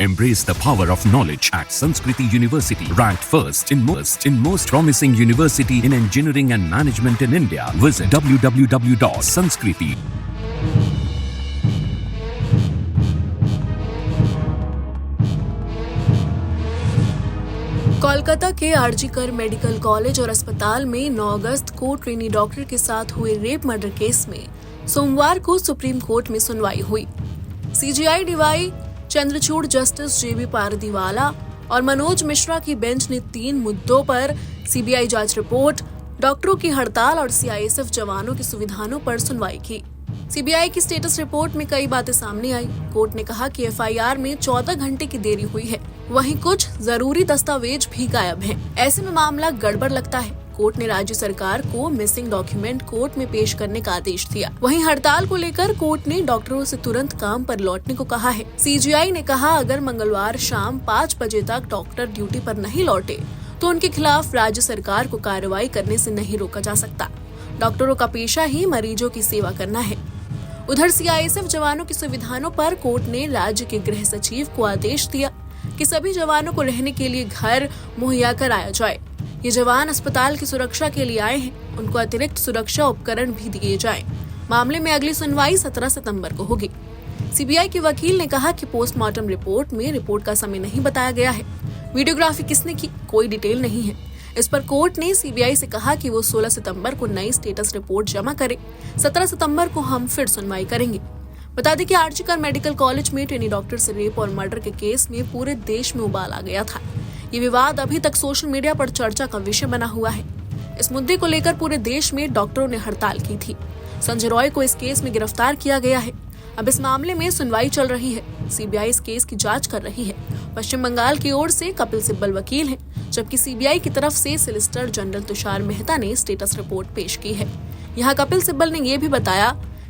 Embrace the power of knowledge at Sanskriti University, ranked first in most promising university in engineering and management in India. Visit www.sanskriti. Kolkata के RG Kar medical college और अस्पताल में 9 अगस्त को trainee doctor के साथ हुए rape murder case में सोमवार को सुप्रीम कोर्ट में सुनवाई हुई। सीजीआई डीवाई चंद्रचूड़, जस्टिस जेबी पारदीवाला और मनोज मिश्रा की बेंच ने 3 मुद्दों पर सीबीआई जांच रिपोर्ट, डॉक्टरों की हड़ताल और सीआईएसएफ जवानों के सुविधाओं पर सुनवाई की। सीबीआई की स्टेटस रिपोर्ट में कई बातें सामने आई। कोर्ट ने कहा कि एफआईआर में 14 घंटे की देरी हुई है, वहीं कुछ जरूरी दस्तावेज भी गायब हैं। ऐसे में मामला गड़बड़ लगता है। कोर्ट ने राज्य सरकार को मिसिंग डॉक्यूमेंट कोर्ट में पेश करने का आदेश दिया। वहीं हड़ताल को लेकर कोर्ट ने डॉक्टरों से तुरंत काम पर लौटने को कहा है। सीजीआई ने कहा, अगर मंगलवार शाम 5 बजे तक डॉक्टर ड्यूटी पर नहीं लौटे तो उनके खिलाफ राज्य सरकार को कार्रवाई करने से नहीं रोका जा सकता। डॉक्टरों का पेशा ही मरीजों की सेवा करना है। उधर सीआईएसएफ जवानों की सुविधाओं पर कोर्ट ने राज्य के गृह सचिव को आदेश दिया कि सभी जवानों को रहने के लिए घर मुहैया कराया जाए। ये जवान अस्पताल की सुरक्षा के लिए आए हैं, उनको अतिरिक्त सुरक्षा उपकरण भी दिए जाएं। मामले में अगली सुनवाई 17 सितंबर को होगी। सीबीआई के वकील ने कहा कि पोस्टमार्टम रिपोर्ट में रिपोर्ट का समय नहीं बताया गया है। वीडियोग्राफी किसने की, कोई डिटेल नहीं है। इस पर कोर्ट ने सीबीआई से कहा कि वो 16 सितंबर को नई स्टेटस रिपोर्ट जमा करे। 17 सितंबर को हम फिर सुनवाई करेंगे। बता दें कि आरजीकर मेडिकल कॉलेज में ट्रेनी डॉक्टर से रेप और मर्डर के केस में पूरे देश में उबाल आ गया था। ये विवाद अभी तक सोशल मीडिया पर चर्चा का विषय बना हुआ है। इस मुद्दे को लेकर पूरे देश में डॉक्टरों ने हड़ताल की थी। संजय रॉय को इस केस में गिरफ्तार किया गया है। अब इस मामले में सुनवाई चल रही है। सीबीआई इस केस की जांच कर रही है। पश्चिम बंगाल की ओर से कपिल सिब्बल वकील हैं, जबकि सीबीआई की तरफ से सॉलिसिटर जनरल तुषार मेहता ने स्टेटस रिपोर्ट पेश की है। यहाँ कपिल सिब्बल ने यह भी बताया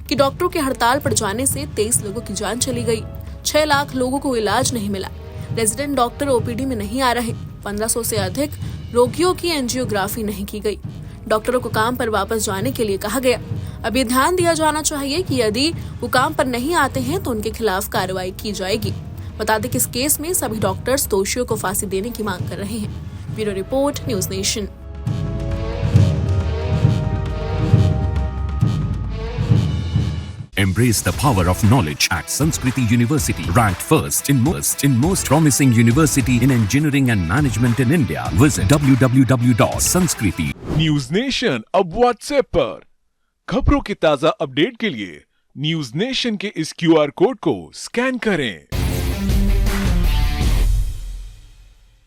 कि डॉक्टरों के हड़ताल पर जाने से 23 लोगों की जान चली गई, 6 लाख लोगों को इलाज नहीं मिला, रेजिडेंट डॉक्टर ओपीडी में नहीं आ रहे, 1500 से अधिक रोगियों की एंजियोग्राफी नहीं की गई। डॉक्टरों को काम पर वापस जाने के लिए कहा गया। अब ये ध्यान दिया जाना चाहिए कि यदि वो काम पर नहीं आते हैं तो उनके खिलाफ कार्रवाई की जाएगी। बता दें कि इस केस में सभी डॉक्टर्स दोषियों को फांसी देने की मांग कर रहे हैं। Bureau report, news nation. Embrace the power of knowledge at Sanskriti University, ranked first in most promising university in engineering and management in India. Visit www.sanskriti. News nation अब व्हाट्सएप पर खबरों के ताजा अपडेट के लिए न्यूज नेशन के इस QR code को स्कैन करें।